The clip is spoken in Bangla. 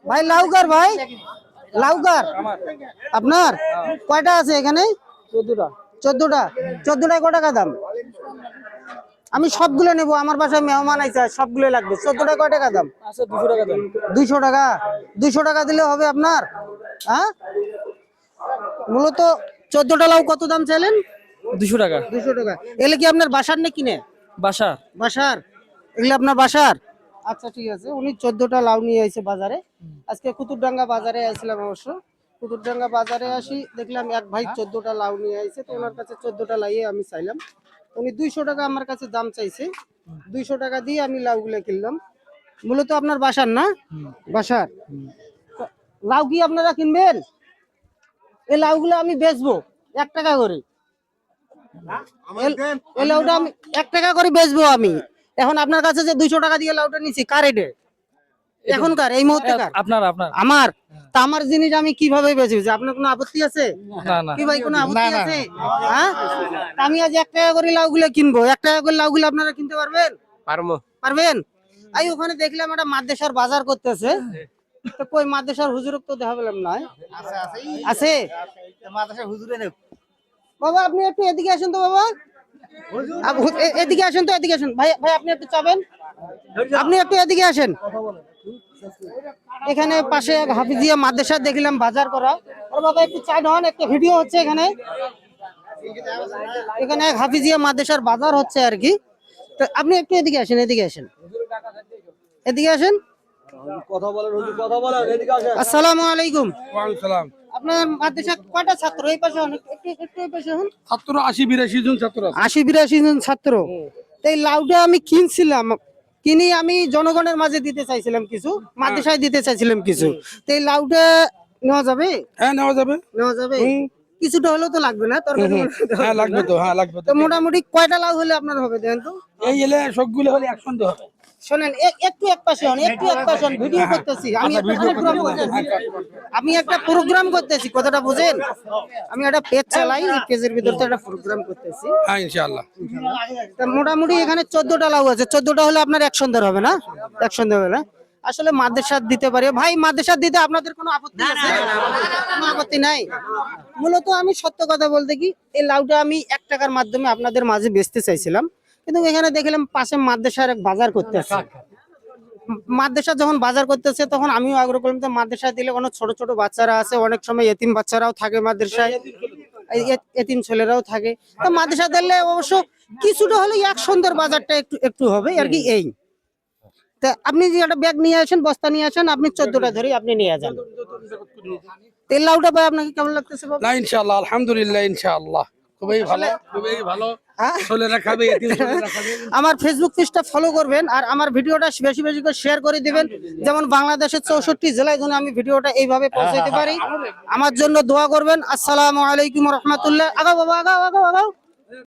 ভাই লাউগার ভাই, লাউগার আপনার কয়টা আছে এখানে? 14টা। 14টা। 14টায় কত টাকা দাম? আমি সবগুলো নেব, আমার বাসায় মেহমান আইছে, সবগুলো লাগবে। 14টায় কয় টাকা দাম? আছে 200 টাকা দাম। 200 টাকা। 200 টাকা দিলে হবে আপনার? হ্যাঁ, মূলত 14টা লাউ কত দাম চাইলেন? 200 টাকা। 200 টাকা। এগুলো কি আপনার বাসার না কিনে? বাসা। বাসার, এগুলো আপনার বাসার। আচ্ছা ঠিক আছে, উনি 14টা লাউ নিয়ে আইছে বাজারে। আজকে কুতুবডাঙ্গা বাজারে আইছিলাম অবশ্য। কুতুবডাঙ্গা বাজারে আসি, দেখলাম এক ভাই 14টা লাউ নিয়ে আইছে, তো ওনার কাছে 14টা লাই আমি চাইলাম। উনি 200 টাকা আমার কাছে দাম চাইছে। 200 টাকা দিয়ে আমি লাউগুলো কিনলাম। মূলত আপনার বাসার না? বাসার। তো লাউ কি আপনারা কিনবেন? এই লাউগুলো আমি বেচবো 1 টাকা করে। এই লাউটা আমি 1 টাকা করে বেচবো আমি। এখন আপনার কাছে যে 200 টাকা দিয়ে লাউটা নিছি, কার এটা? এখনকার এই মুহূর্তে কার? আপনার। আমার। তা আমার জিনিস আমি কিভাবে বেচবো? যে আপনার কোনো আপত্তি আছে? না না। কি ভাই কোনো আপত্তি আছে? হ্যাঁ, তা আমি আজ 1 টাকা করে লাউগুলো কিনবো। 1 টাকা করে লাউগুলো আপনারা কিনতে পারবেন? পারমু। পারবেন? এই ওখানে দেখলাম একটা মাদ্রাসার বাজার করতেছে। তো কই মাদ্রাসার হুজুরক তো দেখা পেলাম না। আছে মাদ্রাসা হুজুরে নেব। বাবা, আপনি একটু এদিকে আসেন তো বাবা। এদিকে আসেন তো, এদিকে আসেন ভাই। ভাই আপনি একটু চাবেন, আপনি একটু এদিকে আসেন। এখানে পাশে এক হাফিজিয়া মাদ্রাসা দেখলাম বাজার করা। আর বাবা একটু চা নন, একটা ভিডিও হচ্ছে এখানে। এখানে এক হাফিজিয়া মাদ্রাসার বাজার হচ্ছে আর কি। তো আপনি একটু এদিকে আসেন, এদিকে আসেন, এদিকে আসেন। কথা বলেন হুজুর, কথা বলেন, এদিকে আসেন। আসসালামু আলাইকুম। ওয়া আলাইকুম সালাম। আপনার মাদ্রাসা কয়টা ছাত্র? এই পাশে হন, একটু এই পাশে হন। ছাত্র 80-82 জন ছাত্র আছে। 80-82 জন ছাত্র। তো এই লাউটা আমি কিনছিলাম, কিনি আমি জনগণের মাঝে দিতে চাইছিলাম কিছু, মাদ্রাসায় দিতে চাইছিলাম কিছু। তো এই লাউটা নেওয়া যাবে? হ্যাঁ নেওয়া যাবে। নেওয়া যাবে। কিছুটা হলেও তো লাগবে না তরকারি? হ্যাঁ লাগবে তো, হ্যাঁ লাগবে তো। তো মোটামুটি কয়টা লাউ হলে আপনার হবে দেখেন তো? এই এলে সবগুলো হলে 100 হবে। শোনেন, একটু এক পাশে হন, একটু এক পাশে হন, ভিডিও করতেছি আমি, একটা প্রোগ্রাম করতেছি। আমি একটা প্রোগ্রাম করতেছি, কথাটা বুঝেন? আমি একটা পেজ চালাই, এই পেজের ভিতর তো একটা প্রোগ্রাম করতেছি। হ্যাঁ ইনশাআল্লাহ। তা মোটামুটি এখানে 14টা লাউ আছে। 14টা হলে আপনার 100 হবে না? 100 হবে না? আসলে মাদ্রাসা দিতে পারে ভাই, মাদ্রাসা দিতে আপনাদের কোনো আপত্তি আছে? কোনো আপত্তি নাই। মূলত আমি সত্য কথা বলতে কি, এই লাউটা আমি 1 টাকার মাধ্যমে আপনাদের মাঝে বেচতে চাইছিলাম, কিন্তু এখানে দেখলাম পাশে মাদ্রাসার এক বাজার করতেছে। মাদ্রাসা যখন বাজার করতেছে তখন আমিও আগ্রহ করলাম, তো মাদ্রাসা দিলে অনেক ছোট ছোট বাচ্চারা আছে, অনেক সময় এতিম বাচ্চারাও থাকে মাদ্রাসায়, এতিম ছেলেরাও থাকে। তো মাদ্রাসা দিলে অবশ্য কিছুটা হলে 100 বাজারটা একটু একটু হবে আর কি। এই তা আপনি যে একটা ব্যাগ নিয়ে আসেন, বস্তা নিয়ে আসেন, আপনি 14টা ধরে আপনি নিয়ে যান। তেল লাউটা ভাই আপনাকে কেমন লাগতেছে বাবা? না ইনশাআল্লাহ, আলহামদুলিল্লাহ, ইনশাআল্লাহ খুবই ভালো, খুবই ভালো। ছেলেরা খাবে, এতিম ছেলেরা খাবে। আমার ফেসবুক পেজটা ফলো করবেন আর আমার ভিডিওটা বেশি বেশি করে শেয়ার করে দিবেন, যেমন বাংলাদেশের 64 জেলায় যেন আমি ভিডিওটা এইভাবে পৌঁছাইতে পারি। আমার জন্য দোয়া করবেন। আসসালামু আলাইকুম ওয়া রাহমাতুল্লাহ। আগাও বাবা, আগাও আগাও আগাও।